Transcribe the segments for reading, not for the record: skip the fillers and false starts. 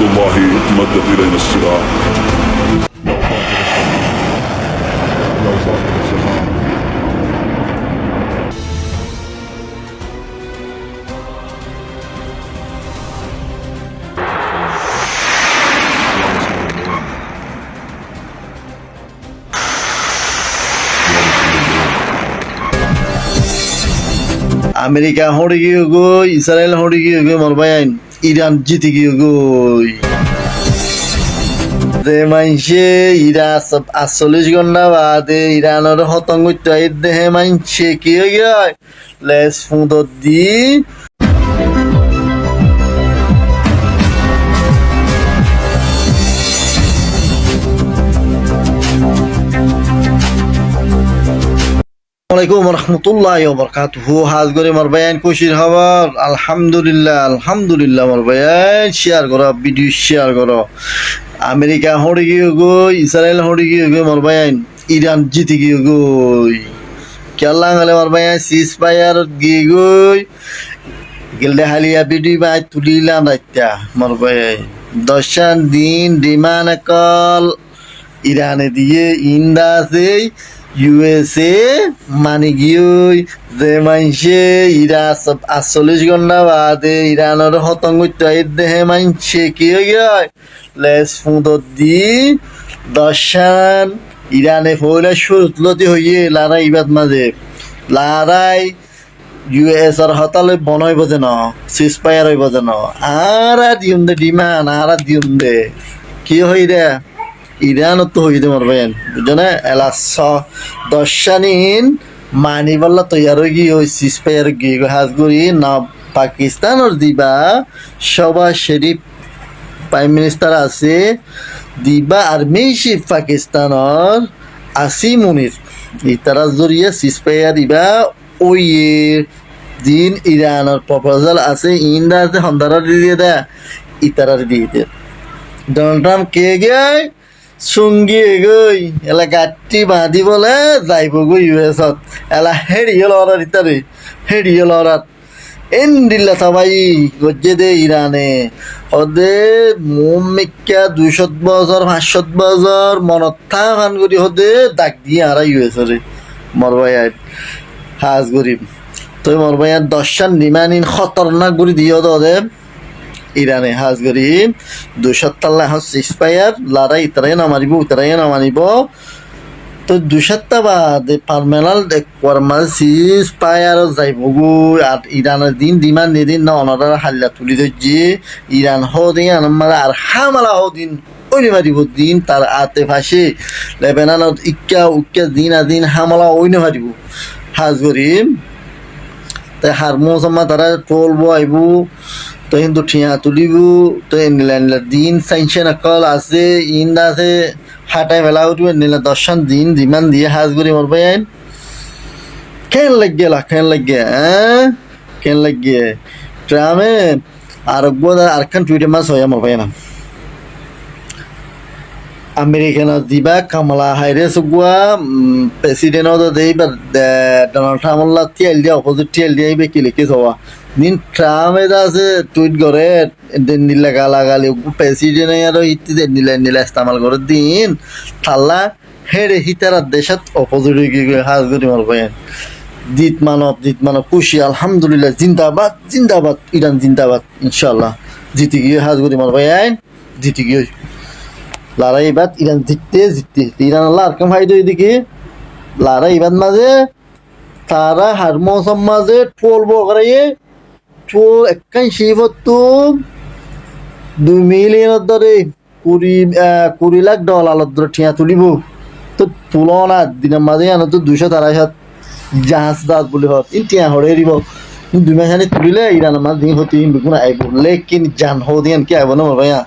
الله مدت إلينا السلاح. America হড়ে গিয়ে গই, Israel হড়ে গিয়ে গই, মোর ভাই ইরান জিতে গিয়ে গই। যে মাইনছে ইরা 48 ঘন্টা বাদে ইরানের হতঙ্গ দেহে মাইনছে কি হয়ে গিয়ে লেস ফুঁদত দি আসসালামু আলাইকুম রহমতুল্লাহ বরকাতুহু। হাজ করে মোর ভাইয়ান খুশির খবর আলহামদুলিল্লাহ আলহামদুলিল্লাহ। মোর ভাইয়ান শেয়ার করো, ভিডিও শেয়ার করো। আমেরিকা হড়ে গিয়ে গই, ইসরায়েল হড়ে গিয়ে গই, মোর ভাইয়ান ইরান জিতে গিয়ে গই। কেলা গেলে মোর ভাইয়ান সিজ ফায়ার গিয়ে গই গেলে হালিয়া ভিডিও বাই তুলিলাম রাইতা। মোর ভাইয়ান 10 দিন ডিমান কল ইরানে দিয়ে ইন্দা আছে ইউএসএ মানে গিয়ে যে মানছে ইরা 48 ঘন্টা বাদে ইরানের হতঙ্গ দেহে মানছে কি হয়ে গিয়ে লেস ফুঁদত দি দশান ইরানে ফইলা সুরতলতি হইয়ে লারাই ইবাদ মাঝে লারাই ইউএস আর হতালে বনই বোঝে ন সিজ ফায়ার হইব যেন আর দিউম দে ডিমান আর দিউম দে কি হই রে ইরানত তো হইতে মারবেন বুঝনে এলা 10 মানি বললা তৈয়ার হয়ে গিয়ে ওই সিজ ফায়ার গিয়ে হাজ করি না পাকিস্তানের দিবা সবা শরীফ প্রাইম মিনিস্টার আছে দিবা আর্মি চিফ পাকিস্তানের আসিম মুনির ইতারা জরিয়ে সিজ ফায়ার দিবা ওই দিন ইরানের প্রপোজাল আছে ইন্দা আছে হন্দারা দিয়ে দেয় ইতারা দিয়ে দেয়। ডোনাল্ড ট্রাম্প কে গায় সঙ্গী গই এলা গাঠি বাঁধি বলে যাইব গো ইউএসত এলা হেড়িয়ে লড়ার ইতারে হেড়িয়ে লড়ার এন দিল্লা সবাই গজ্জে দে ইরানে হদে মুমিকা 200 বছর 500 বছর মনত থাকান করি হদে ডাক দিয়ে আর ইউএসরে মরবাই হাজ গরিব তো মরবাই 10 নিমানিন খতরনাক করে দিয়ে দে ইরানে হাজ করি 200 এখন সিজ ফায়ার লড়াই ইতারাই নামারিব ইতারাই নামানিব তো 200 বাদে পারমানেন্ট দেখবার মাঝে সিজ ফায়ার যাইব গো। আর ইরানের দিন ডিমান্ড দিন না অনারা হাল্লা তুলি ধরছে ইরান দিন আমার আর হামালা দিন ওই মারিব দিন তার আতে ফাঁসে লেবাননত ইক্কা উক্কা দিন আদিন হামলা ওই মারিব হাজ করি তাই হার মৌসুমা তারা টলব আইব তো কিন্তু ঠিয়া তুলিব তো নিলা দিন সাইনছে নকল আছে ইন্দা আছে হাটাই বেলা উঠবে নিলা 10 দিন ডিমান দিয়ে হাজ করি মোর ভাই কেন লাগিয়ে কেন লাগিয়ে কেন লাগিয়ে ট্রামে আর আরখান টুইটে মাছ হয় মোর ভাই না আমেরিকান দিবা কামলা হাইরেস গুয়া প্রেসিডেন্ট দেই বা ডোনাল্ড ট্রাম্প টিএল দিয়া অপোজিট টিএল দিয়া আইবে কি লিখে হওয়া দিন ট্রাম্প এটা আছে টুইট করে নিলা গালাগালি প্রেসিডেন্ট আর ইতি নিলা ইস্তেমাল করে দিন থাল্লা হেড়ে হিতারা দেশত অপোজিট গিয়ে হাজ করি মার ভাই জিত মানব খুশি আলহামদুলিল্লাহ জিন্দাবাদ জিন্দাবাদ ইরান জিন্দাবাদ ইনশাল্লাহ জিতে গিয়ে হাজ করি মার ভাই জিতে গিয়ে লড়াই বাদ ইরান জিততে ইরান আল্লাহ আর কেম ফাইদ এদিকে লড়াই বাদ মাঝে তারা হার মৌসুম মাঝে টোল বকরাইয়ে টোল একখান শিবত $2 মিলিয়ন ধরে 20 লাখ ডলার ধরে ঠিয়া তুলিব তো তুলনা দিনের মাঝে আনো তো 223 জাহাজ দাস বলে হত টিয়া হরে দিব 2 মাস আনি তুলিলে ইরান মাঝ দিন হতে বেগুন আইব লেকিন জান হদিয়ান কি আইব না ভাইয়া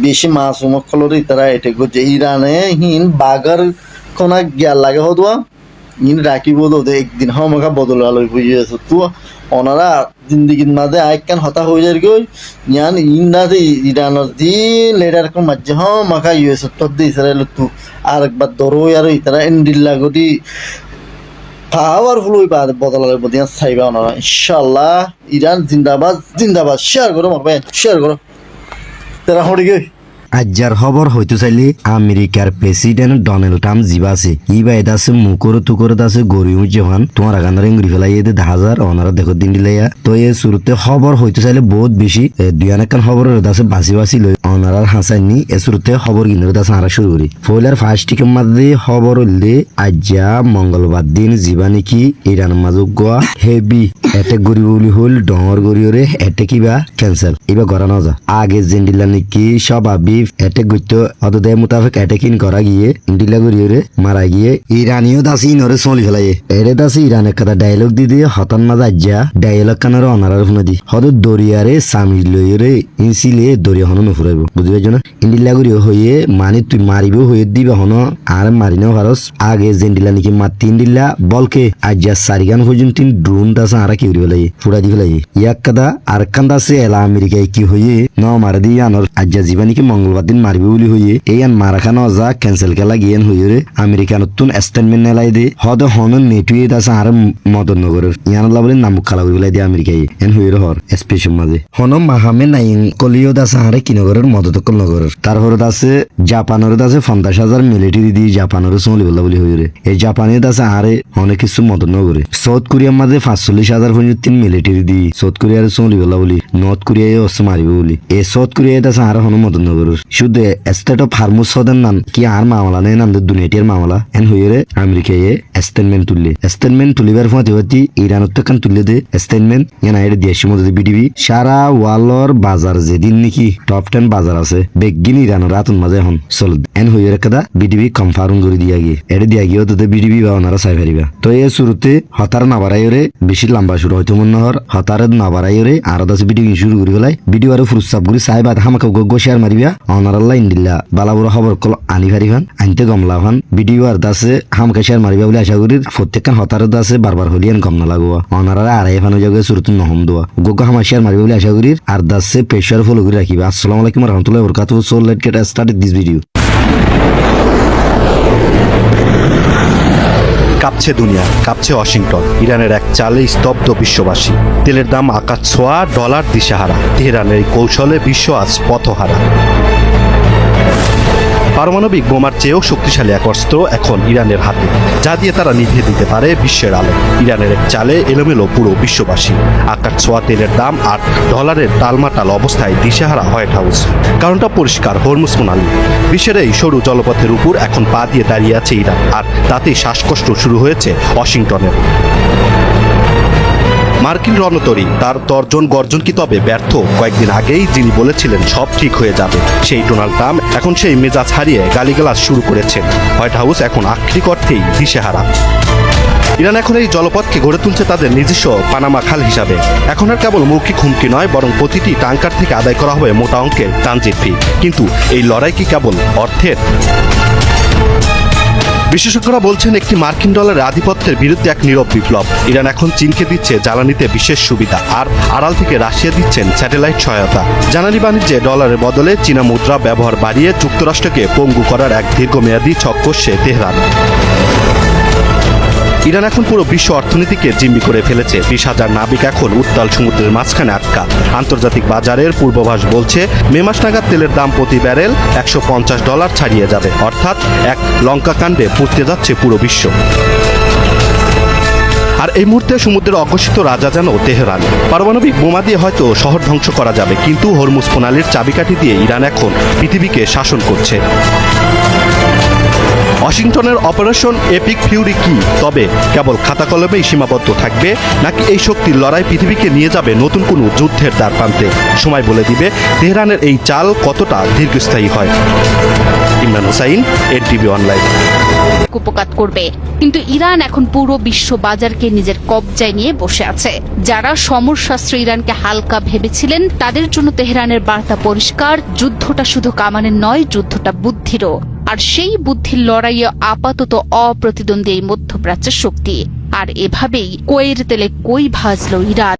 বেশি মাসুম খলরে তারা এটা করছে ইরানে হিন বাগার কোনা গিয়ার লাগে হদোয়া ইন রাখিব দে একদিন হমকা বদল আলোই বুঝিয়েছে তো ওনারা জিন্দিগির মাঝে আইকান হতা হয়ে যায় গই ইয়ান ইন্দাতে ইরানের দিন লেডার কোন মাঝে হমকা ইউএস তো দি ইসরায়েল তো আর একবার দরো আর ইতারা এন্ডিল্লা গদি পাওয়ারফুল হই বদল আলোই বদিয়া চাইবা ওনারা ইনশাআল্লাহ ইরান জিন্দাবাদ জিন্দাবাদ শেয়ার করো মারবেন শেয়ার করো। তারা হড়ি গই আজ্জার খবর হইতে চাইলে আমেরিকার প্রেসিডেন্ট ডোনাল্ড ট্রাম্প জিবা আছে ই বাইদ আছে মুকর তুকর আছে গরিব জহান তোমার আগানার ইংরি ফেলাই এতে 10,000 ওনারা দেখো দিন দিলাইয়া তো এই শুরুতে খবর হইতে চাইলে বহুত বেশি দুই অনেকখান খবরের আছে বাসি বাসি লই ওনারা হাসাইনি এ শুরুতে খবর কিনে আছে আরা শুরু করি ফয়লার ফার্স্ট টিকের মাঝে খবর হইলে আজ্জা মঙ্গলবার দিন জিবা নাকি ইরান মাজুক গোয়া হেভি এতে গরিব বলি হল ডর গরিয়রে এতে কিবা ক্যান্সেল এবার করা না যা আগে জেন্ডিলা নাকি সব আবি এতে গুতো অতদের মোতাবেক এতে কিন করা গিয়ে ইন্ডিলা গরিয়রে মারা গিয়ে ইরানিও দাসি ইনরে চলি ফেলাই এরে দাসি ইরানের কথা ডায়লগ দি দিয়ে হতান মাঝে আজ্জা ডায়লগ কানার অনারার ফোনে দি হদ দরিয়ারে সামি লইরে ইনসিলে দরিয়া হন নুফুরাইব বুঝি পাইছ না ইন্ডিলা গরিয় হয়ে মানে তুই মারিব হয়ে দিবা হন আর মারি নাও ভারস আগে জেন্ডিলা নাকি মাতি ইন্ডিলা বলকে আজ্জা সারিগান পর্যন্ত ড্রোন দাসা আরা কি ফেলাই ফুড়া দি ফেলাই ইয়াক কাদা আর কান দাসে এলা আমেরিকায় কি হয়ে ন মারা দি আনর আজ্জা জীবানিকে মঙ্গলবার দিন মারিবে বলি হয়ে এই আন মারা খানো যা ক্যান্সেল কেলা গিয়েন হয়ে রে আমেরিকা নতুন স্টেটমেন্ট নেলাই দে হদ হন নেটুয়ে দাসা আর মদন নগরের ইয়ান বলে নামুক খালা বলে দিয়ে আমেরিকায় এন হয়ে হর স্পেশাল মাঝে হন মাহামে নাই কলিও দাসা আরে কি নগরের মদতকল নগরের তারপরে দাসে জাপানের দাসে 50,000 মিলিটারি দি জাপানের চলি বলি হয়ে রে এই জাপানের দাসে আরে অনেক কিছু মদন নগরে সাউথ কোরিয়ার মাঝে 45,000 পর্যন্ত মিলিটারি দি সাউথ কোরিয়ার চলি বলি নর্থ কোরিয়ায় অস্ত্র মারিবে বলি এই সাউথ কোরিয়ায় দাসে আরে হন মদন নগরের শুধু স্টেট অফ হারমুজ সদের নাম কি আর মামলা নেই নাম দুনিয়াটির মামলা এন হয়ে রে আমেরিকায় স্টেটমেন্ট তুলিবার ফতে ইরানত তো কান তুলে দে স্টেটমেন্ট ইয়ান আইরে দেশের মধ্যে বিডিবি সারা ওয়ালর বাজার যেদিন নাকি টপ 10 বাজার আছে বেগিন ইরানের রাতন মাঝে এখন চল এন হয়ে রে কাদা বিডিবি কনফার্ম করে দিয়া গিয়ে এরে দিয়া গিয়ে তো বিডিবি বা ওনারা চাই পারিবা তো এই শুরুতে হতার না বাড়াই রে বেশি লম্বা শুরু হয়তো মনে হর হতারে না বাড়াই রে আর দাস বিডিবি শুরু করে গেলাই ভিডিও আর ফুরসাব করে সাইবাদ হামাকে গো শেয়ার মারিবা অনারাল্লাহ ইন্দিল্লা বালাবুরা খবর কল আনি ফারিফান আনতে গমলা ফান ভিডিও আর দাসে হামকে শেয়ার মারিবা বলে আশা করি প্রত্যেকখান হতারে দাসে বারবার হলিয়ান গম না লাগোয়া অনারা আড়াই ফানো জায়গায় শুরুতে নহম দোয়া গোগো হামা শেয়ার মারিবা বলে আশা করি আর দাসে পেশার ফলো করে রাখিবা আসসালামু আলাইকুম ওয়া রাহমাতুল্লাহি ওয়া বারাকাতুহু so let's get started this video কাঁপছে দুনিয়া, কাঁপছে ওয়াশিংটন। ইরানের এক চালে স্তব্ধ বিশ্ববাসী। তেলের দাম আকাশ ছোঁয়া, ডলার দিশাহারা। তেহরানের এই কৌশলে বিশ্ব আজ পথহারা। পারমাণবিক বোমার চেয়েও শক্তিশালী এক অস্ত্র এখন ইরানের হাতে, যা দিয়ে তারা নিভিয়ে দিতে পারে বিশ্বের আলো। ইরানের এক চালে এলোমেলো পুরো বিশ্ববাসী। আকাশ ছোঁয়া তেলের দাম আর ডলারের টালমাটাল অবস্থায় দিশেহারা হোয়াইট হাউস। কারণটা পরিষ্কার, হরমুজ প্রণালী। বিশ্বের এই সরু জলপথের উপর এখন পা দিয়ে দাঁড়িয়ে আছে ইরান, আর তাতেই শ্বাসকষ্ট শুরু হয়েছে ওয়াশিংটনের। মার্কিন রণতরী তার তর্জন গর্জন কি তবে ব্যর্থ? কয়েকদিন আগেই যিনি বলেছিলেন সব ঠিক হয়ে যাবে, সেই ডোনাল্ড ট্রাম্প এখন সেই মেজাজ হারিয়ে গালিগালাজ শুরু করেছেন। হোয়াইট হাউস এখন আক্ষরিক অর্থেই দিশেহারা। ইরান এখন এই জলপথকে গড়ে তুলছে তাদের নিজস্ব পানামা খাল হিসাবে। এখন আর কেবল মৌখিক হুমকি নয়, বরং প্রতিটি ট্যাঙ্কার থেকে আদায় করা হবে মোটা অঙ্কের ট্রানজিট ফি। কিন্তু এই লড়াই কি কেবল অর্থের? বিশেষজ্ঞরা বলছেন একটি মার্কিন ডলারের আধিপত্যের বিরুদ্ধে এক নীরব বিপ্লব। ইরান এখন চীনকে দিচ্ছে জ্বালানিতে বিশেষ সুবিধা, আর আড়াল থেকে রাশিয়া দিচ্ছেন স্যাটেলাইট সহায়তা। জ্বালানি বাণিজ্যে ডলারের বদলে চীনা মুদ্রা ব্যবহার বাড়িয়ে যুক্তরাষ্ট্রকে পঙ্গু করার এক দীর্ঘমেয়াদী ছক কষছে তেহরান। ইরান এখন পুরো বিশ্ব অর্থনীতিকে জিম্মি করে ফেলেছে। 20,000 নাবিক এখন উত্তাল সমুদ্রের মাঝখানে আটকা। আন্তর্জাতিক বাজারের পূর্বাভাস বলছে মে মাস নাগাদ তেলের দাম প্রতি ব্যারেল $150 ছাড়িয়ে যাবে, অর্থাৎ এক লঙ্কা কাণ্ডে পুড়তে যাচ্ছে পুরো বিশ্ব। আর এই মুহূর্তে সমুদ্রের অঘোষিত রাজা যেন তেহরান। পারমাণবিক বোমা দিয়ে হয়তো শহর ধ্বংস করা যাবে, কিন্তু হরমুজ প্রণালীর চাবিকাঠি দিয়ে ইরান এখন পৃথিবীকে শাসন করছে। ওয়াশিংটনের অপারেশন এপিক ফিউরি কি তবে কেবল খাতা কলমেই সীমাবদ্ধ থাকবে, নাকি এই শক্তির লড়াই পৃথিবীকে নিয়ে যাবে নতুন কোনো যুদ্ধের দ্বারপ্রান্তে? সময় বলে দিবে তেহরানের এই চাল কতটা দীর্ঘস্থায়ী হয়। Imran Hussain, NTV online. কুপকাত করবে, কিন্তু ইরান এখন পুরো বিশ্ব বাজারকে নিজের কবজায় নিয়ে বসে আছে। যারা সমরশাস্ত্র ইরানকে হালকা ভেবেছিলেন, তাদের জন্য তেহরানের বার্তা পরিষ্কার: যুদ্ধটা শুধু কামানের নয়, যুদ্ধটা বুদ্ধিরও। আর সেই বুদ্ধির লড়াইয়ে আপাতত অপ্রতিদ্বন্দ্বী এই মধ্যপ্রাচ্যের শক্তি। আর এভাবেই কইয়ের তেলে কই ভাজল ইরান।